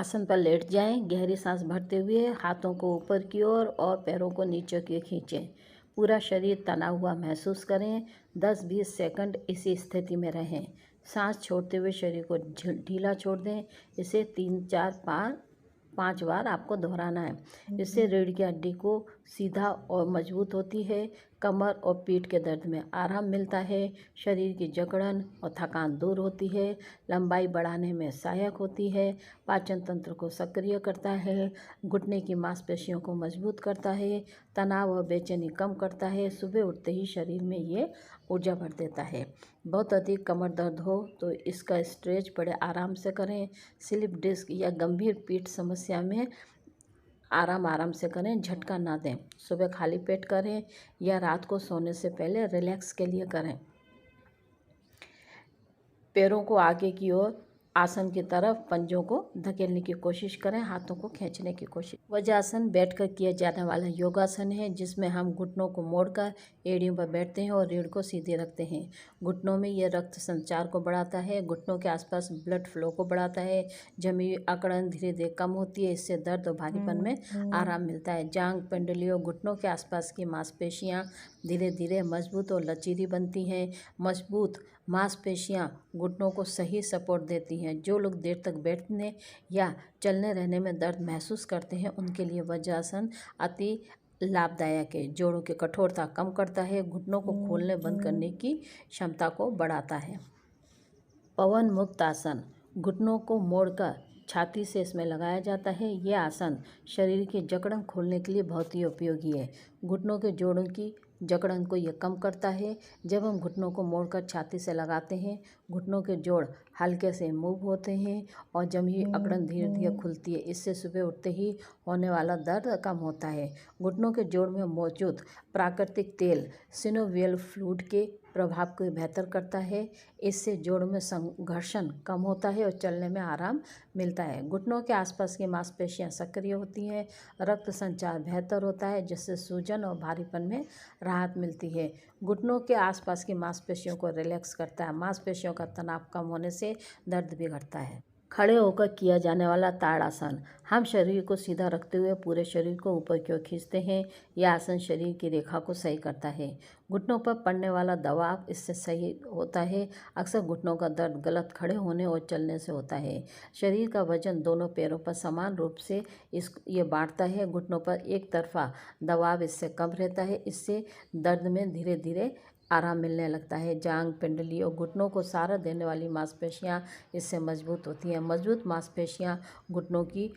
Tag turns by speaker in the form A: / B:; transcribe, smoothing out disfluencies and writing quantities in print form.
A: आसन पर लेट जाएं, गहरी सांस भरते हुए हाथों को ऊपर की ओर और पैरों को नीचे की ओर खींचें। पूरा शरीर तना हुआ महसूस करें। 10-20 सेकंड इसी स्थिति में रहें। सांस छोड़ते हुए शरीर को ढीला छोड़ दें। इसे 3-4-5 बार आपको दोहराना है। इससे रीढ़ की हड्डी को सीधा और मजबूत होती है। कमर और पीठ के दर्द में आराम मिलता है। शरीर की जकड़न और थकान दूर होती है। लंबाई बढ़ाने में सहायक होती है। पाचन तंत्र को सक्रिय करता है। घुटने की मांसपेशियों को मजबूत करता है। तनाव और बेचैनी कम करता है। सुबह उठते ही शरीर में ये ऊर्जा भर देता है। बहुत अधिक कमर दर्द हो तो इसका स्ट्रेच बड़े आराम से करें। स्लिप डिस्क या गंभीर पीठ समस्या में आराम से करें, झटका ना दें। सुबह खाली पेट करें या रात को सोने से पहले रिलैक्स के लिए करें। पैरों को आगे की ओर आसन की तरफ पंजों को धकेलने की कोशिश करें, हाथों को खींचने की कोशिश। वज्रासन बैठकर किया जाने वाला योगासन है जिसमें हम घुटनों को मोड़कर एड़ियों पर बैठते हैं और रीढ़ को सीधे रखते हैं। घुटनों में यह रक्त संचार को बढ़ाता है, घुटनों के आसपास ब्लड फ्लो को बढ़ाता है। जमी हुई अकड़न धीरे धीरे कम होती है। इससे दर्द और भारीपन में आराम मिलता है। जांघ, पिंडली और घुटनों के आसपास की मांसपेशियां धीरे धीरे मजबूत और लचीली बनती हैं। मजबूत मांसपेशियां घुटनों को सही सपोर्ट देती हैं। जो लोग देर तक बैठने या चलने रहने में दर्द महसूस करते हैं उनके लिए वज्रासन अति लाभदायक है। जोड़ों की कठोरता कम करता है, घुटनों को खोलने बंद करने की क्षमता को बढ़ाता है। पवन मुक्त आसन, घुटनों को मोड़कर छाती से इसमें लगाया जाता है। यह आसन शरीर की जकड़न खोलने के लिए बहुत ही उपयोगी है। घुटनों के जोड़ों की जकड़न को यह कम करता है। जब हम घुटनों को मोड़कर छाती से लगाते हैं, घुटनों के जोड़ हल्के से मूव होते हैं और जमी हुई अकड़न धीरे धीरे खुलती है। इससे सुबह उठते ही होने वाला दर्द कम होता है। घुटनों के जोड़ में मौजूद प्राकृतिक तेल सिनोवियल फ्लूइड के प्रभाव को बेहतर करता है। इससे जोड़ में संघर्षण कम होता है और चलने में आराम मिलता है। घुटनों के आसपास की मांसपेशियां सक्रिय होती हैं, रक्त संचार बेहतर होता है जिससे सूजन और भारीपन में राहत मिलती है। घुटनों के आसपास की मांसपेशियों को रिलैक्स करता है। मांसपेशियों का तनाव कम होने से दर्द भी घटता है। खड़े होकर किया जाने वाला ताड़ासन, हम शरीर को सीधा रखते हुए पूरे शरीर को ऊपर की ओर खींचते हैं। यह आसन शरीर की रेखा को सही करता है। घुटनों पर पड़ने वाला दबाव इससे सही होता है। अक्सर घुटनों का दर्द गलत खड़े होने और चलने से होता है। शरीर का वजन दोनों पैरों पर समान रूप से ये बांटता है। घुटनों पर एक तरफा दबाव इससे कम रहता है। इससे दर्द में धीरे धीरे आराम मिलने लगता है। जांघ, पिंडली और घुटनों को सहारा देने वाली मांसपेशियां इससे मजबूत होती हैं। मजबूत मांसपेशियां घुटनों की